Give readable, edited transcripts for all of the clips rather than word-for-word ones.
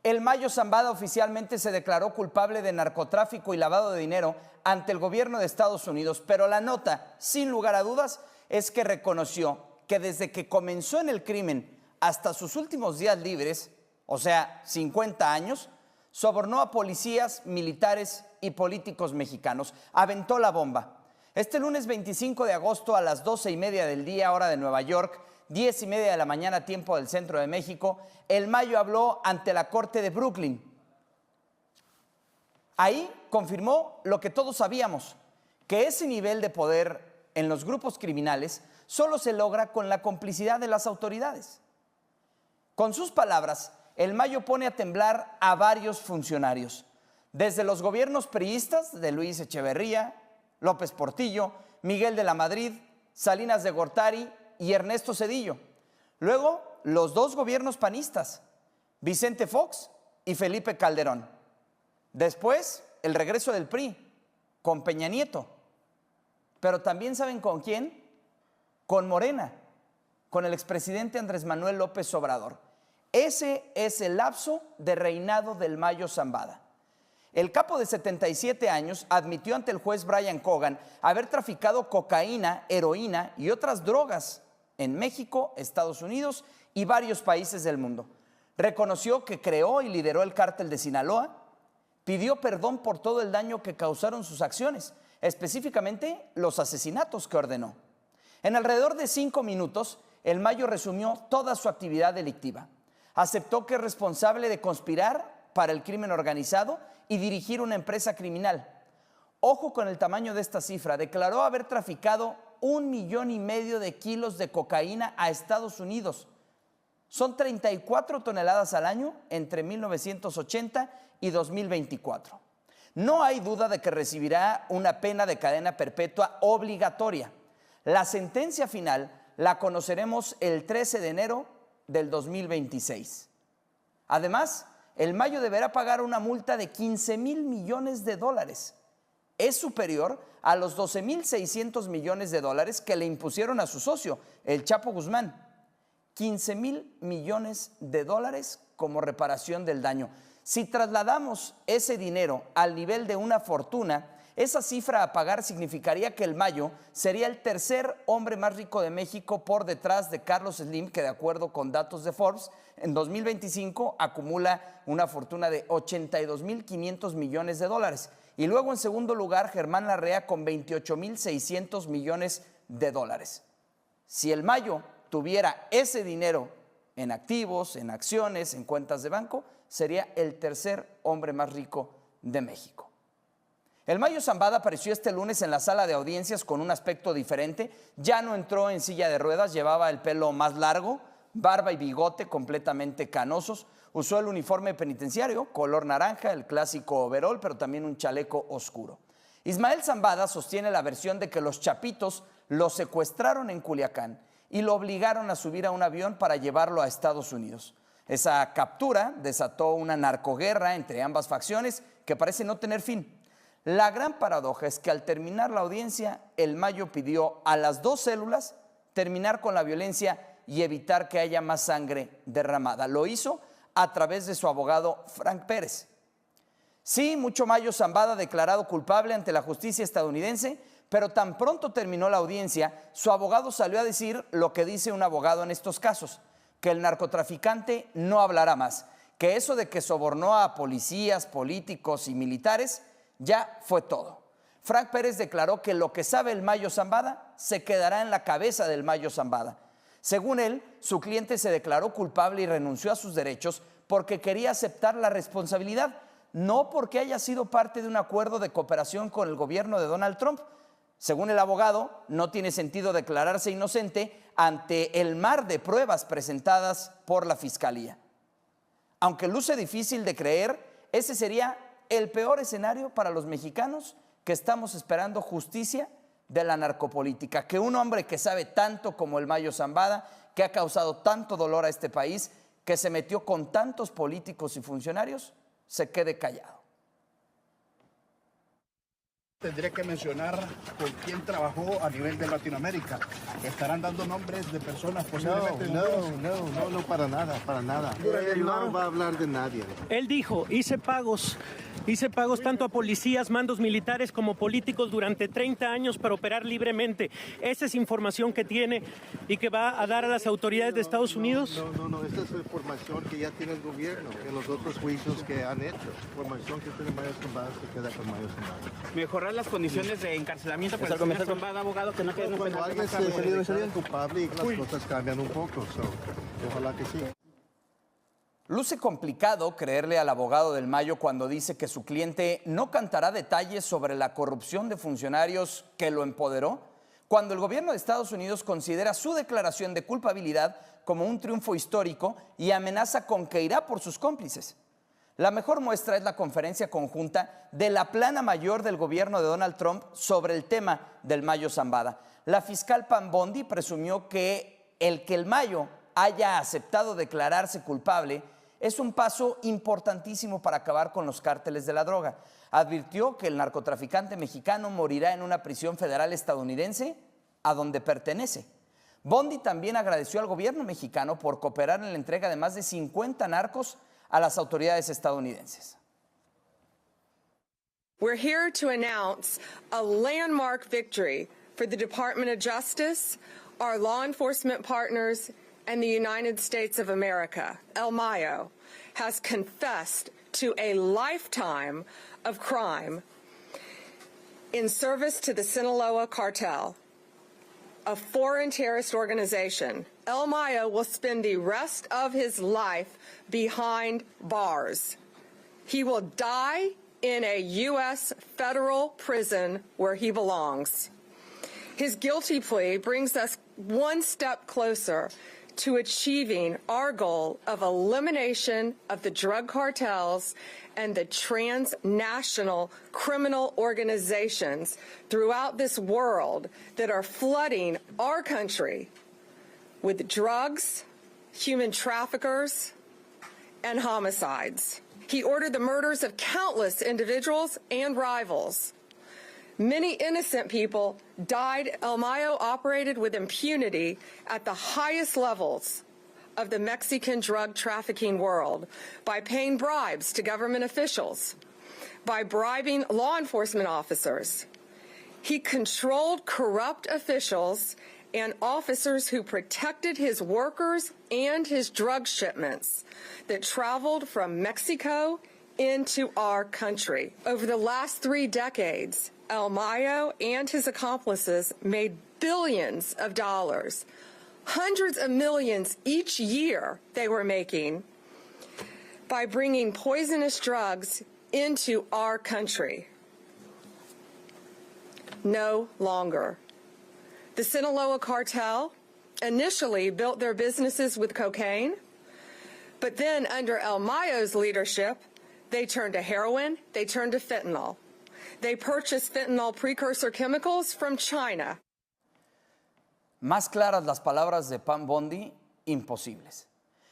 El Mayo Zambada oficialmente se declaró culpable de narcotráfico y lavado de dinero ante el gobierno de Estados Unidos, pero la nota, sin lugar a dudas, es que reconoció que desde que comenzó en el crimen hasta sus últimos días libres, o sea, 50 años, sobornó a policías, militares y políticos mexicanos. Aventó la bomba. Este lunes 25 de agosto a las 12:30 del día, hora de Nueva York, 10:30 de la mañana, tiempo del centro de México, el Mayo habló ante la Corte de Brooklyn. Ahí confirmó lo que todos sabíamos, que ese nivel de poder en los grupos criminales solo se logra con la complicidad de las autoridades. Con sus palabras, el Mayo pone a temblar a varios funcionarios, desde los gobiernos priistas de Luis Echeverría, López Portillo, Miguel de la Madrid, Salinas de Gortari y Ernesto Zedillo. Luego, los dos gobiernos panistas, Vicente Fox y Felipe Calderón. Después, el regreso del PRI, con Peña Nieto. Pero también ¿saben con quién? Con Morena, con el expresidente Andrés Manuel López Obrador. Ese es el lapso de reinado del Mayo Zambada. El capo de 77 años admitió ante el juez Brian Cogan haber traficado cocaína, heroína y otras drogas en México, Estados Unidos y varios países del mundo. Reconoció que creó y lideró el cártel de Sinaloa, pidió perdón por todo el daño que causaron sus acciones, específicamente los asesinatos que ordenó. En alrededor de 5 minutos, el Mayo resumió toda su actividad delictiva. Aceptó que es responsable de conspirar para el crimen organizado y dirigir una empresa criminal. Ojo con el tamaño de esta cifra. Declaró haber traficado 1,5 millones de kilos de cocaína a Estados Unidos. Son 34 toneladas al año entre 1980 y 2024. No hay duda de que recibirá una pena de cadena perpetua obligatoria. La sentencia final la conoceremos el 13 de enero del 2026. Además, el Mayo deberá pagar una multa de 15,000 millones de dólares. Es superior a los 12,600 millones de dólares que le impusieron a su socio, el Chapo Guzmán. 15,000 millones de dólares como reparación del daño. Si trasladamos ese dinero al nivel de una fortuna, esa cifra a pagar significaría que el Mayo sería el tercer hombre más rico de México por detrás de Carlos Slim, que de acuerdo con datos de Forbes, en 2025 acumula una fortuna de 82,500 millones de dólares. Y luego en segundo lugar, Germán Larrea con 28,600 millones de dólares. Si el Mayo tuviera ese dinero en activos, en acciones, en cuentas de banco, sería el tercer hombre más rico de México. El Mayo Zambada apareció este lunes en la sala de audiencias con un aspecto diferente. Ya no entró en silla de ruedas, llevaba el pelo más largo, barba y bigote completamente canosos. Usó el uniforme penitenciario, color naranja, el clásico overol, pero también un chaleco oscuro. Ismael Zambada sostiene la versión de que los chapitos lo secuestraron en Culiacán y lo obligaron a subir a un avión para llevarlo a Estados Unidos. Esa captura desató una narcoguerra entre ambas facciones que parece no tener fin. La gran paradoja es que al terminar la audiencia, el Mayo pidió a las dos células terminar con la violencia y evitar que haya más sangre derramada. Lo hizo a través de su abogado Frank Pérez. Sí, mucho Mayo Zambada declarado culpable ante la justicia estadounidense, pero tan pronto terminó la audiencia, su abogado salió a decir lo que dice un abogado en estos casos, que el narcotraficante no hablará más, que eso de que sobornó a policías, políticos y militares ya fue todo. Frank Pérez declaró que lo que sabe el Mayo Zambada se quedará en la cabeza del Mayo Zambada. Según él, su cliente se declaró culpable y renunció a sus derechos porque quería aceptar la responsabilidad, no porque haya sido parte de un acuerdo de cooperación con el gobierno de Donald Trump. Según el abogado, no tiene sentido declararse inocente ante el mar de pruebas presentadas por la Fiscalía. Aunque luce difícil de creer, ese sería el peor escenario para los mexicanos que estamos esperando justicia de la narcopolítica, que un hombre que sabe tanto como el Mayo Zambada, que ha causado tanto dolor a este país, que se metió con tantos políticos y funcionarios, se quede callado. Tendría que mencionar con quién trabajó a nivel de Latinoamérica. ¿Estarán dando nombres de personas posiblemente? No, para nada. Él no va a hablar de nadie. Él dijo, hice pagos tanto a policías, mandos militares como políticos durante 30 años para operar libremente. Esa es información que tiene y que va a dar a las autoridades de Estados Unidos. No, esta es información que ya tiene el gobierno en los otros juicios que han hecho. Información que tiene Mayo Zambada se queda con Mayo Zambada. Mejorar las condiciones de encarcelamiento para el señor Zambada, abogado, que no quede en Cuando alguien se declara culpable y las cosas cambian un poco, ojalá que sí. Luce complicado creerle al abogado del Mayo cuando dice que su cliente no cantará detalles sobre la corrupción de funcionarios que lo empoderó, cuando el gobierno de Estados Unidos considera su declaración de culpabilidad como un triunfo histórico y amenaza con que irá por sus cómplices. La mejor muestra es la conferencia conjunta de la plana mayor del gobierno de Donald Trump sobre el tema del Mayo Zambada. La fiscal Pam Bondi presumió que el Mayo haya aceptado declararse culpable es un paso importantísimo para acabar con los cárteles de la droga. Advirtió que el narcotraficante mexicano morirá en una prisión federal estadounidense a donde pertenece. Bondi también agradeció al gobierno mexicano por cooperar en la entrega de más de 50 narcos a las autoridades estadounidenses. We're here to announce a landmark victory for the Department of Justice, our law enforcement partners, and the United States of America. El Mayo has confessed to a lifetime of crime in service to the Sinaloa cartel, a foreign terrorist organization. El Mayo will spend the rest of his life behind bars. He will die in a U.S. federal prison where he belongs. His guilty plea brings us one step closer to achieving our goal of elimination of the drug cartels and the transnational criminal organizations throughout this world that are flooding our country with drugs, human traffickers, and homicides. He ordered the murders of countless individuals and rivals. Many innocent people died. El Mayo operated with impunity at the highest levels of the Mexican drug trafficking world by paying bribes to government officials, by bribing law enforcement officers. He controlled corrupt officials and officers who protected his workers and his drug shipments that traveled from Mexico into our country. Over the last 3 decades, El Mayo and his accomplices made billions of dollars, hundreds of millions each year they were making by bringing poisonous drugs into our country. No longer. The Sinaloa cartel initially built their businesses with cocaine, but then under El Mayo's leadership, they turned to heroin, they turned to fentanyl. They purchased fentanyl precursor chemicals from China. Más claras las palabras de Pam Bondi, imposibles.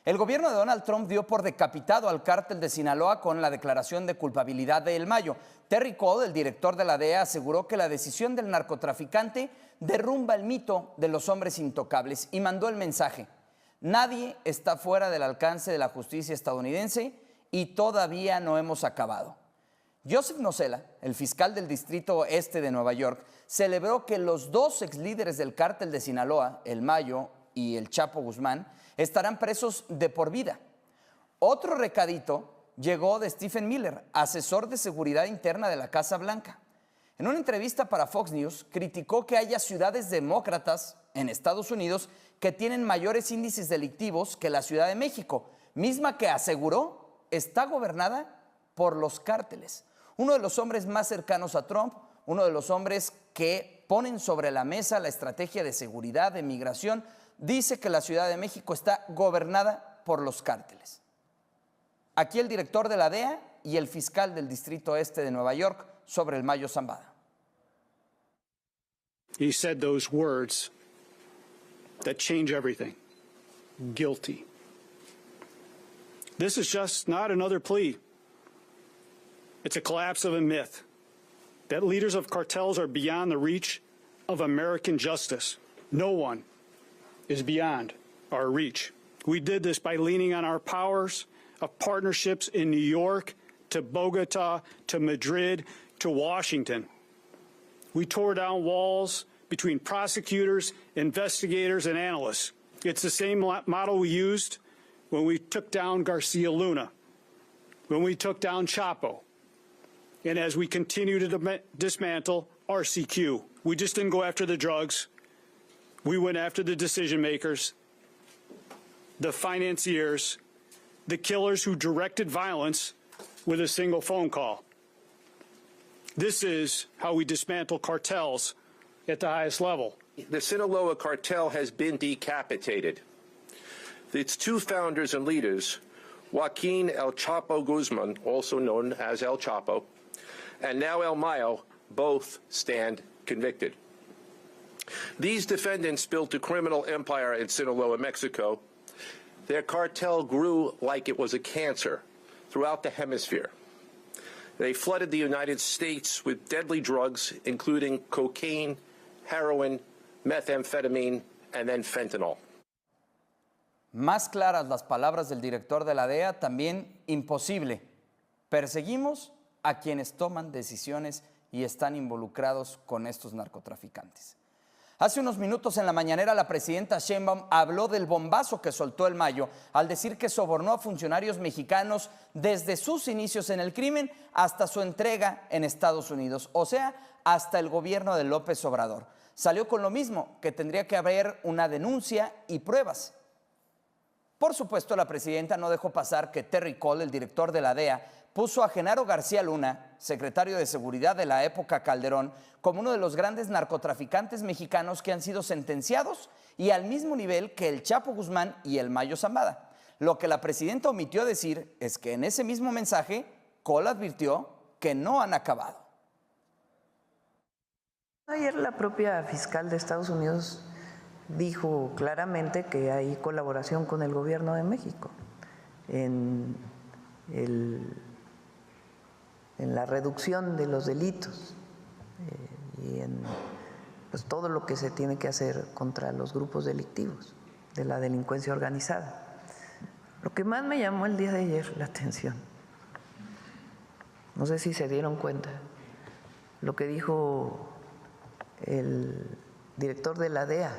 El gobierno de Donald Trump dio por decapitado al cártel de Sinaloa con la declaración de culpabilidad de El Mayo. Terry Cole, el director de la DEA, aseguró que la decisión del narcotraficante derrumba el mito de los hombres intocables y mandó el mensaje: nadie está fuera del alcance de la justicia estadounidense y todavía no hemos acabado. Joseph Nocella, el fiscal del Distrito Este de Nueva York, celebró que los 2 exlíderes del cártel de Sinaloa, El Mayo y el Chapo Guzmán, estarán presos de por vida. Otro recadito llegó de Stephen Miller, asesor de seguridad interna de la Casa Blanca. En una entrevista para Fox News, criticó que haya ciudades demócratas en Estados Unidos que tienen mayores índices delictivos que la Ciudad de México, misma que aseguró está gobernada por los cárteles. Uno de los hombres más cercanos a Trump, uno de los hombres que ponen sobre la mesa la estrategia de seguridad, de migración, dice que la Ciudad de México está gobernada por los cárteles. Aquí el director de la DEA y el fiscal del Distrito Este de Nueva York sobre el Mayo Zambada. He said those words that change everything. Guilty. This is just not another plea. It's a collapse of a myth that leaders of cartels are beyond the reach of American justice. No one is beyond our reach. We did this by leaning on our powers of partnerships in New York, to Bogota, to Madrid, to Washington. We tore down walls between prosecutors, investigators, and analysts. It's the same model we used when we took down Garcia Luna, when we took down Chapo, and as we continue to dismantle RCQ. We just didn't go after the drugs. We went after the decision makers, the financiers, the killers who directed violence with a single phone call. This is how we dismantle cartels at the highest level. The Sinaloa cartel has been decapitated. Its two founders and leaders, Joaquin El Chapo Guzman, also known as El Chapo, and now El Mayo, both stand convicted. These defendants built a criminal empire in Sinaloa, Mexico. Their cartel grew like it was a cancer throughout the hemisphere. They flooded the United States with deadly drugs, including cocaine, heroin, methamphetamine, and then fentanyl. Más claras las palabras del director de la DEA, también imposible. Perseguimos a quienes toman decisiones y están involucrados con estos narcotraficantes. Hace unos minutos en la mañanera la presidenta Sheinbaum habló del bombazo que soltó El Mayo al decir que sobornó a funcionarios mexicanos desde sus inicios en el crimen hasta su entrega en Estados Unidos, o sea, hasta el gobierno de López Obrador. Salió con lo mismo, que tendría que haber una denuncia y pruebas. Por supuesto, la presidenta no dejó pasar que Terry Cole, el director de la DEA, puso a Genaro García Luna, secretario de Seguridad de la época Calderón, como uno de los grandes narcotraficantes mexicanos que han sido sentenciados y al mismo nivel que el Chapo Guzmán y el Mayo Zambada. Lo que la presidenta omitió decir es que en ese mismo mensaje, Cole advirtió que no han acabado. Ayer la propia fiscal de Estados Unidos dijo claramente que hay colaboración con el gobierno de México en la reducción de los delitos y en pues, todo lo que se tiene que hacer contra los grupos delictivos de la delincuencia organizada. Lo que más me llamó el día de ayer la atención, no sé si se dieron cuenta, lo que dijo el director de la DEA,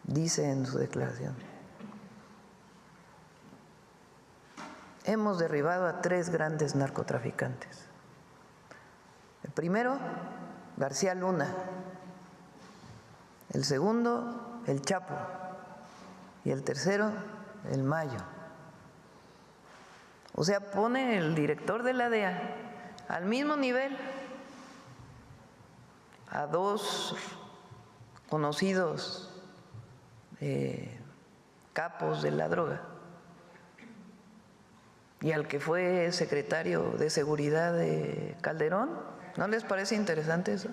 dice en su declaración: hemos derribado a 3 grandes narcotraficantes. El primero, García Luna. El segundo, el Chapo. Y el tercero, el Mayo. O sea, pone el director de la DEA al mismo nivel a 2 conocidos capos de la droga y al que fue secretario de Seguridad de Calderón. ¿No les parece interesante eso?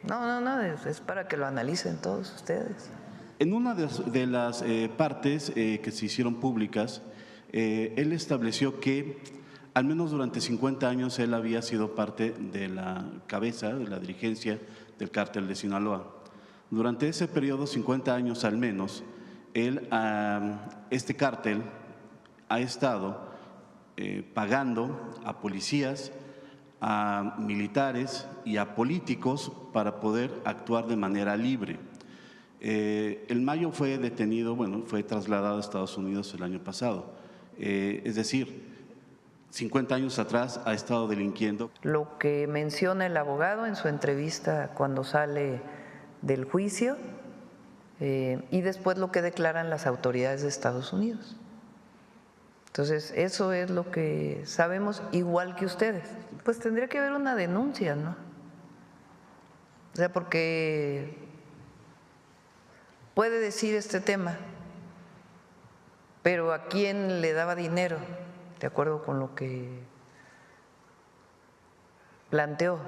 No, es para que lo analicen todos ustedes. En una de las partes que se hicieron públicas, él estableció que al menos durante 50 años él había sido parte de la cabeza, de la dirigencia del cártel de Sinaloa. Durante ese periodo, 50 años al menos, este cártel ha estado pagando a policías, a militares y a políticos para poder actuar de manera libre. El Mayo fue detenido, fue trasladado a Estados Unidos el año pasado. Es decir, 50 años atrás ha estado delinquiendo. Lo que menciona el abogado en su entrevista cuando sale del juicio y después lo que declaran las autoridades de Estados Unidos. Entonces, eso es lo que sabemos, igual que ustedes. Pues tendría que haber una denuncia, ¿no? O sea, porque puede decir este tema, pero ¿a quién le daba dinero? De acuerdo con lo que planteó,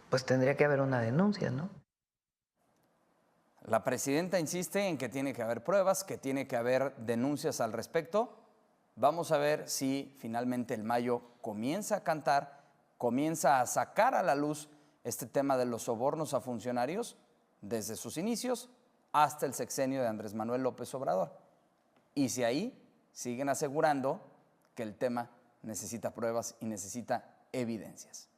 pues tendría que haber una denuncia, ¿no? La presidenta insiste en que tiene que haber pruebas, que tiene que haber denuncias al respecto. Vamos a ver si finalmente el Mayo comienza a cantar, comienza a sacar a la luz este tema de los sobornos a funcionarios desde sus inicios hasta el sexenio de Andrés Manuel López Obrador. Y si ahí siguen asegurando que el tema necesita pruebas y necesita evidencias.